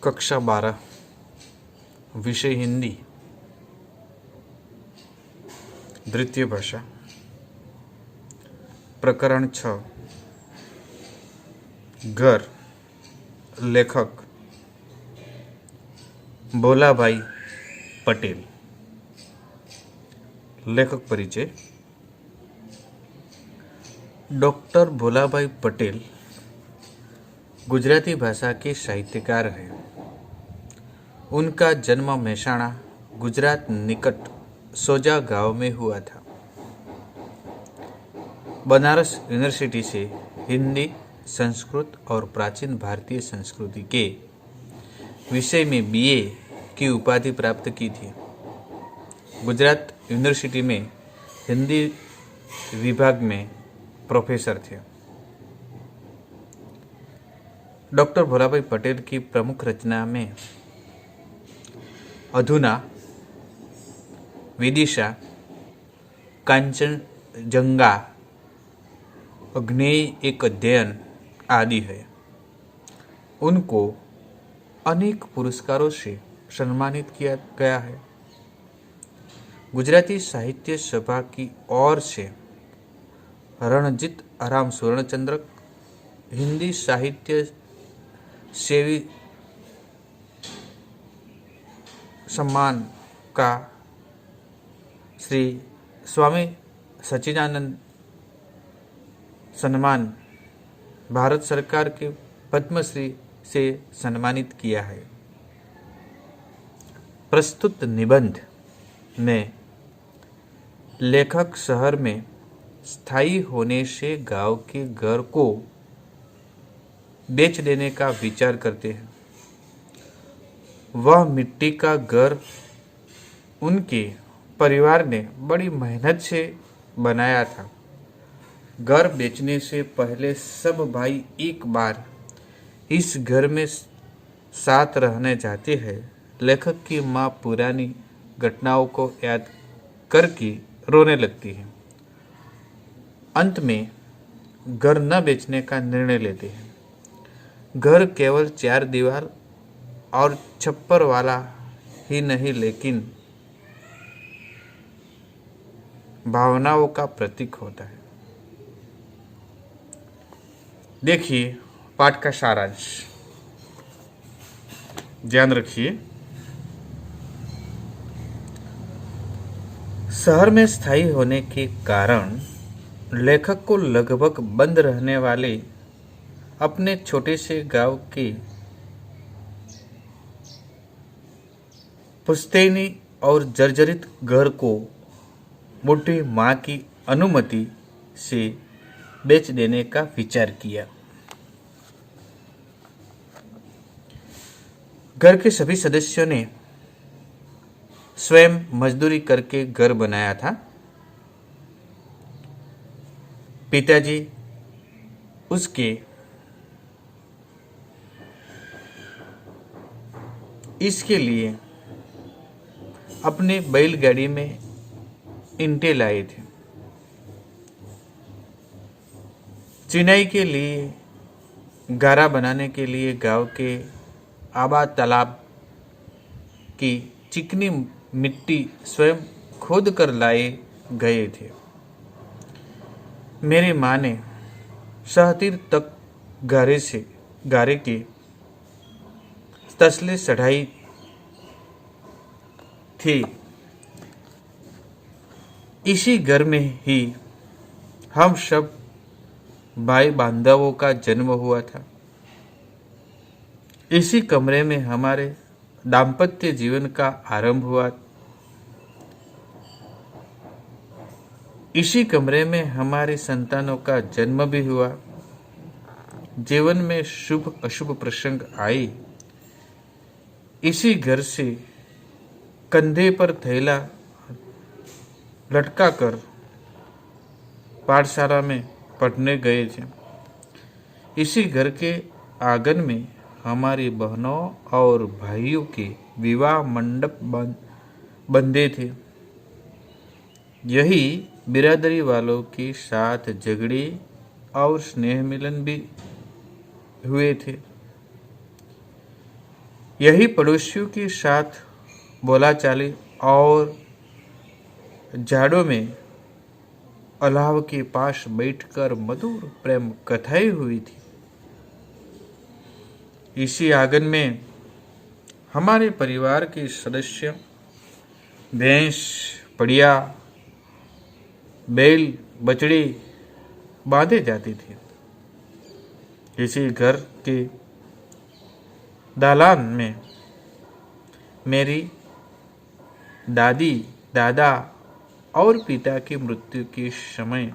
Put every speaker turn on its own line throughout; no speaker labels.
कक्षा 12 विषय हिंदी द्वितीय भाषा प्रकरण 6 घर लेखक भोलाभाई पटेल। लेखक परिचय। डॉक्टर भोलाभाई पटेल गुजराती भाषा के साहित्यकार हैं। उनका जन्म मेहसाणा गुजरात निकट सोजा गांव में हुआ था। बनारस यूनिवर्सिटी से हिंदी, संस्कृत और प्राचीन भारतीय संस्कृति के विषय में बीए की उपाधि प्राप्त की थी। गुजरात यूनिवर्सिटी में हिंदी विभाग में प्रोफेसर थे। डॉक्टर भोलाभाई पटेल की प्रमुख रचना में अधुना, विदिशा, कांचनजंगा, अग्नेय एक अध्ययन आदि है। उनको अनेक पुरस्कारों से सम्मानित किया गया है। गुजराती साहित्य सभा की ओर से रणजीत राम सुवर्णचंद्रक, हिंदी साहित्य सेवी सम्मान का श्री स्वामी सच्चिदानंद सम्मान, भारत सरकार के पद्मश्री से सम्मानित किया है। प्रस्तुत निबंध में लेखक शहर में स्थायी होने से गांव के घर को बेच देने का विचार करते हैं। वह मिट्टी का घर उनके परिवार ने बड़ी मेहनत से बनाया था। घर बेचने से पहले सब भाई एक बार इस घर में साथ रहने जाते हैं। लेखक की माँ पुरानी घटनाओं को याद करके रोने लगती है। अंत में घर न बेचने का निर्णय लेते हैं। घर केवल 4 दीवार और छप्पर वाला ही नहीं, लेकिन भावनाओं का प्रतीक होता है। देखिए पाठ का सारांश, ध्यान रखिए। शहर में स्थायी होने के कारण लेखक को लगभग बंद रहने वाले अपने छोटे से गांव के पुश्तैनी और जर्जरित घर को बूढ़ी माँ की अनुमति से बेच देने का विचार किया। घर के सभी सदस्यों ने स्वयं मजदूरी करके घर बनाया था। पिताजी उसके इसके लिए अपने बैलगाड़ी में ईंटें लाए थे। चिनाई के लिए, गारा बनाने के लिए गांव के आबाद तालाब की चिकनी मिट्टी स्वयं खोद कर लाए गए थे। मेरी माँ ने सहतीर तक गारे के तसले चढ़ाई थी। इसी घर में ही हम सब भाई बांधवों का जन्म हुआ था। इसी कमरे में हमारे दाम्पत्य जीवन का आरंभ हुआ। इसी कमरे में हमारी संतानों का जन्म भी हुआ। जीवन में शुभ अशुभ प्रसंग आए, इसी घर से कंधे पर थैला लटका कर पाठशाला में पढ़ने गए थे। इसी घर के आंगन में हमारी बहनों और भाइयों के विवाह मंडप बंधे थे। यही बिरादरी वालों के साथ झगड़े और स्नेह मिलन भी हुए थे। यही पड़ोसियों के साथ बोलाचाली और झाड़ों में अलाव के पास बैठकर मधुर प्रेम कथाएं हुई थी। इसी आंगन में हमारे परिवार के सदस्य भैंस, बढ़िया, बैल, बछड़ी बांधे जाती थी। इसी घर के दालान में मेरी दादी, दादा और पिता की मृत्यु के समय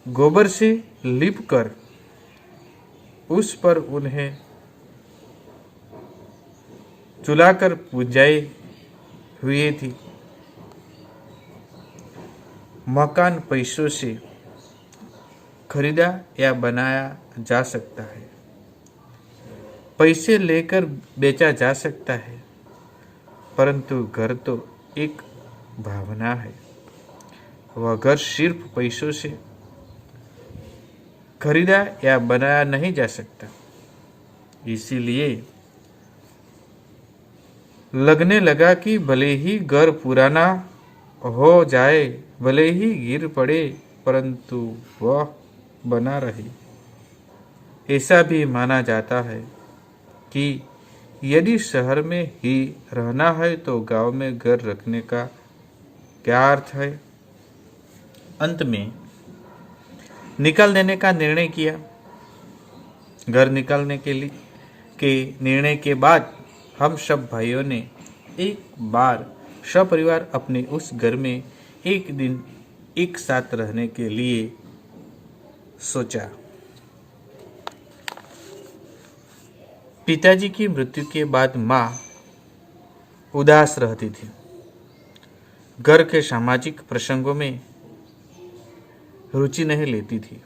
गोबर से लिपकर उस पर उन्हें चुलाकर पूजाएं हुई थी। मकान पैसों से खरीदा या बनाया जा सकता है, पैसे लेकर बेचा जा सकता है, परंतु घर तो एक भावना है। वह घर सिर्फ पैसों से खरीदा या बनाया नहीं जा सकता। इसीलिए लगने लगा कि भले ही घर पुराना हो जाए, भले ही गिर पड़े, परंतु वह बना रहे। ऐसा भी माना जाता है कि यदि शहर में ही रहना है तो गांव में घर रखने का क्या अर्थ है। अंत में निकाल देने का निर्णय किया। घर निकालने के निर्णय के बाद हम सब भाइयों ने एक बार सपरिवार अपने उस घर में एक दिन एक साथ रहने के लिए सोचा। पिताजी की मृत्यु के बाद माँ उदास रहती थी। घर के सामाजिक प्रसंगों में रुचि नहीं लेती थी।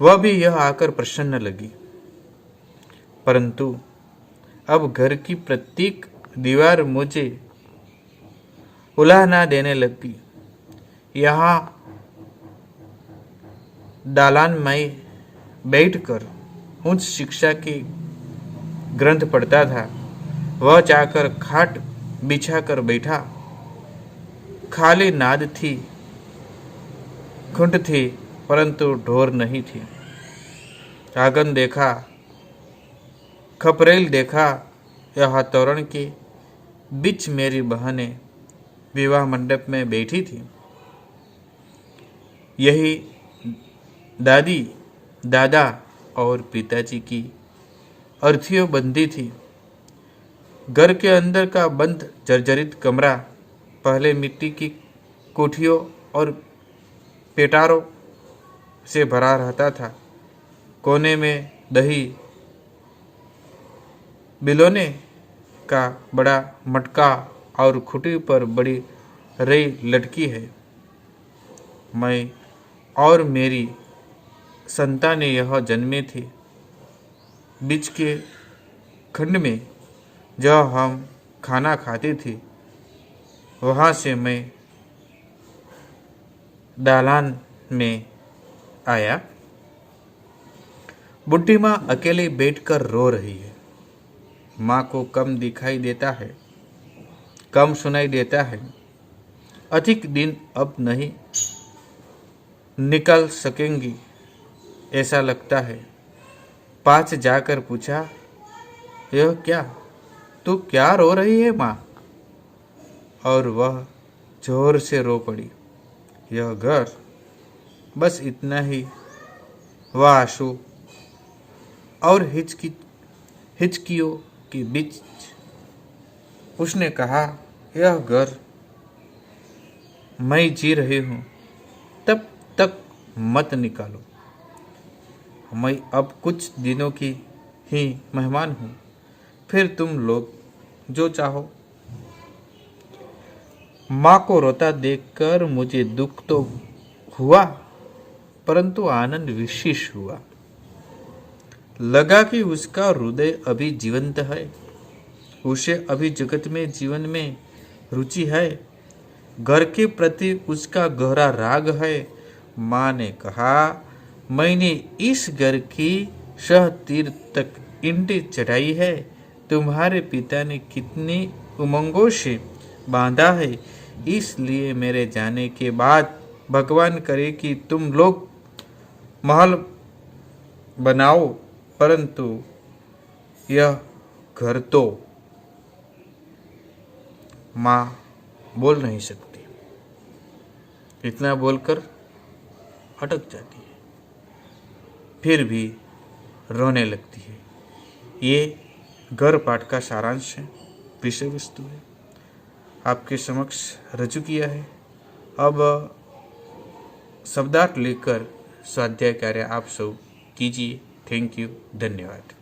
वह भी यह आकर प्रसन्न लगी, परंतु अब घर की प्रत्येक दीवार मुझे उलाहना देने लगी। यहाँ दालान में बैठकर उच्च शिक्षा के ग्रंथ पढ़ता था। वह जाकर खाट बिछाकर बैठा। खाली नाद थी, खुंट थी, परंतु ढोर नहीं थी। आंगन देखा, खपरेल देखा। यह तोरण के बीच मेरी बहनें विवाह मंडप में बैठी थी। यही दादी, दादा और पिताजी की अर्थियों बंदी थी। घर के अंदर का बंद जर्जरित कमरा पहले मिट्टी की कोठियों और पेटारों से भरा रहता था। कोने में दही बिलोने का बड़ा मटका और खुटी पर बड़ी रई लटकी है। मैं और मेरी संतानें यह जन्मे थे। बीच के खंड में जहाँ हम खाना खाते थे, वहाँ से मैं दालान में आया। बुढ़ी माँ अकेले बैठकर रो रही है। माँ को कम दिखाई देता है, कम सुनाई देता है। अधिक दिन अब नहीं निकल सकेंगी ऐसा लगता है। पास जाकर पूछा, यह क्या, तू क्या रो रही है माँ? और वह जोर से रो पड़ी। यह घर, बस इतना ही। वह आंसू और हिचकियों के बीच उसने कहा, यह घर मैं जी रही हूँ, तब तक मत निकालो। मैं अब कुछ दिनों की ही मेहमान हूँ, फिर तुम लोग जो चाहो। माँ को रोता देखकर मुझे दुख तो हुआ, परंतु आनंद विशेष हुआ। लगा कि उसका हृदय अभी जीवंत है, उसे अभी जगत में जीवन में रुचि है, घर के प्रति उसका गहरा राग है। माँ ने कहा, मैंने इस घर की सह तीर तक ईंटें चढ़ाई है, तुम्हारे पिता ने कितनी उमंगों से बांधा है। इसलिए मेरे जाने के बाद भगवान करे कि तुम लोग महल बनाओ, परंतु यह घर तो माँ बोल नहीं सकती। इतना बोलकर अटक जाती है, फिर भी रोने लगती है। ये घर पाठ का सारांश है, विषय वस्तु है, आपके समक्ष रजू किया है। अब शब्दार्थ लेकर स्वाध्याय कार्य आप सब कीजिए। थैंक यू, धन्यवाद।